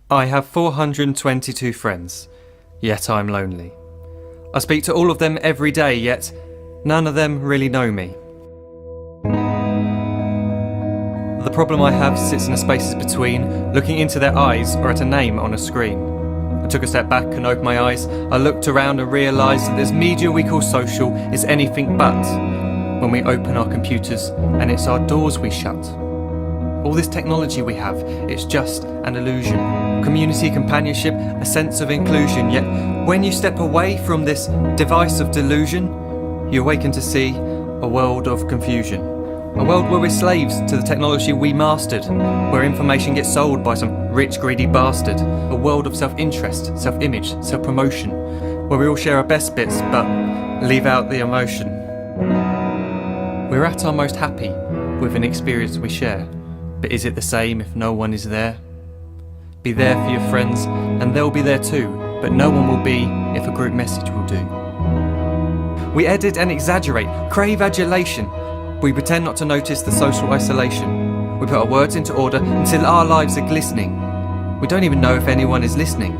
I have 422 friends, yet I'm lonely. I speak to all of them every day, yet none of them really know me. The problem I have sits in the spaces between looking into their eyes or at a name on a screen. I took a step back and opened my eyes. I looked around and realised that this media we call social is anything but when we open our computers and it's our doors we shut. All this technology we have, it's just an illusion. Community, companionship, a sense of inclusion. Yet when you step away from this device of delusion, you awaken to see a world of confusion. A world where we're slaves to the technology we mastered, where information gets sold by some rich, greedy bastard. A world of self-interest, self-image, self-promotion, where we all share our best bits but leave out the emotion. We're at our most happy with an experience we share. But is it the same if no one is there? Be there for your friends and they'll be there too, but no one will be if a group message will do. We edit and exaggerate, crave adulation. We pretend not to notice the social isolation. We put our words into order until our lives are glistening. We don't even know if anyone is listening.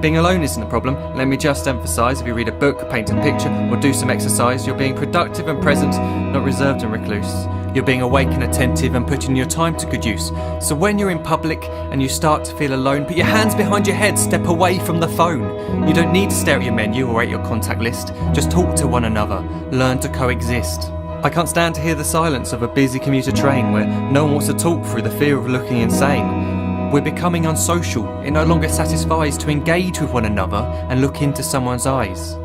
Being alone isn't a problem, let me just emphasise. If you read a book, paint a picture or do some exercise, you're being productive and present, not reserved and recluse. You're being awake and attentive and putting your time to good use. So when you're in public and you start to feel alone, put your hands behind your head, step away from the phone. You don't need to stare at your menu or at your contact list. Just talk to one another, learn to coexist. I can't stand to hear the silence of a busy commuter train where no one wants to talk through the fear of looking insane. We're becoming unsocial. It no longer satisfies to engage with one another and look into someone's eyes.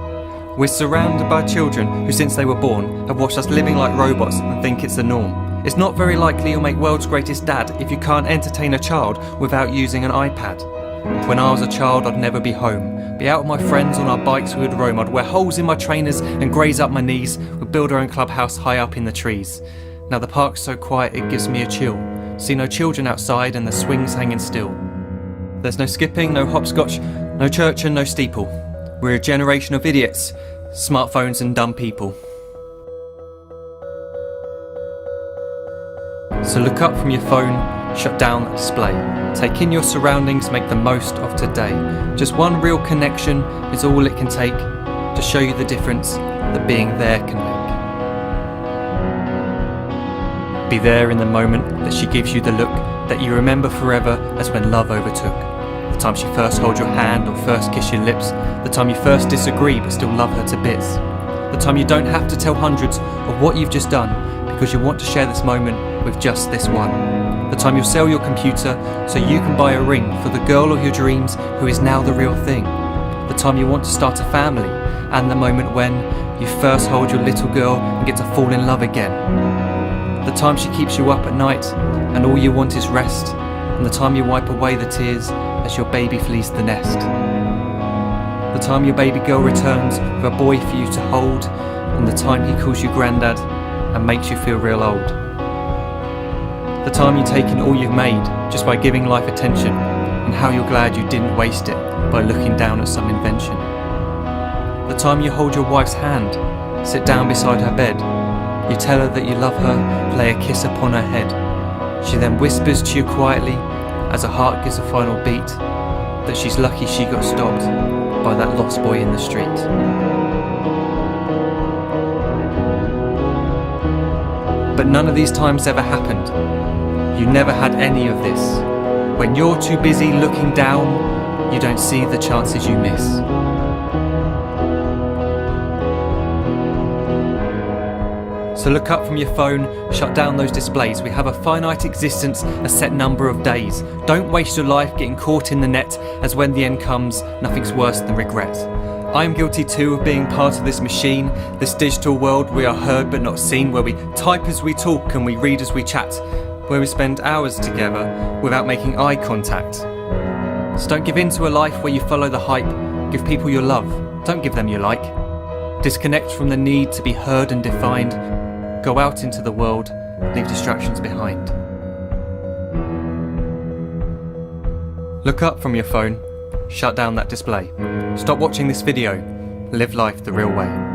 We're surrounded by children who since they were born have watched us living like robots and think it's the norm. It's not very likely you'll make world's greatest dad if you can't entertain a child without using an iPad. When I was a child I'd never be home. Be out with my friends on our bikes we would roam. I'd wear holes in my trainers and graze up my knees. We'd build our own clubhouse high up in the trees. Now the park's so quiet it gives me a chill. See no children outside and the swings hanging still. There's no skipping, no hopscotch, no church and no steeple. We're a generation of idiots, smartphones and dumb people. So look up from your phone, shut down the display. Take in your surroundings, make the most of today. Just one real connection is all it can take to show you the difference that being there can make. Be there in the moment that she gives you the look that you remember forever as when love overtook. The time she first holds your hand or first kiss your lips. The time you first disagree but still love her to bits. The time you don't have to tell hundreds of what you've just done because you want to share this moment with just this one. The time you'll sell your computer so you can buy a ring for the girl of your dreams who is now the real thing. The time you want to start a family and the moment when you first hold your little girl and get to fall in love again. The time she keeps you up at night and all you want is rest, and the time you wipe away the tears as your baby flees the nest. The time your baby girl returns with a boy for you to hold, and the time he calls you granddad and makes you feel real old. The time you take in all you've made just by giving life attention, and how you're glad you didn't waste it by looking down at some invention. The time you hold your wife's hand, sit down beside her bed, you tell her that you love her, lay a kiss upon her head. She then whispers to you quietly, as her heart gives a final beat, that she's lucky she got stopped by that lost boy in the street. But none of these times ever happened. You never had any of this. When you're too busy looking down, you don't see the chances you miss. So look up from your phone, shut down those displays. We have a finite existence, a set number of days. Don't waste your life getting caught in the net, as when the end comes, nothing's worse than regret. I am guilty too of being part of this machine, this digital world we are heard but not seen, where we type as we talk and we read as we chat, where we spend hours together without making eye contact. So don't give in to a life where you follow the hype. Give people your love, don't give them your like. Disconnect from the need to be heard and defined. Go out into the world, leave distractions behind. Look up from your phone, shut down that display. Stop watching this video, live life the real way.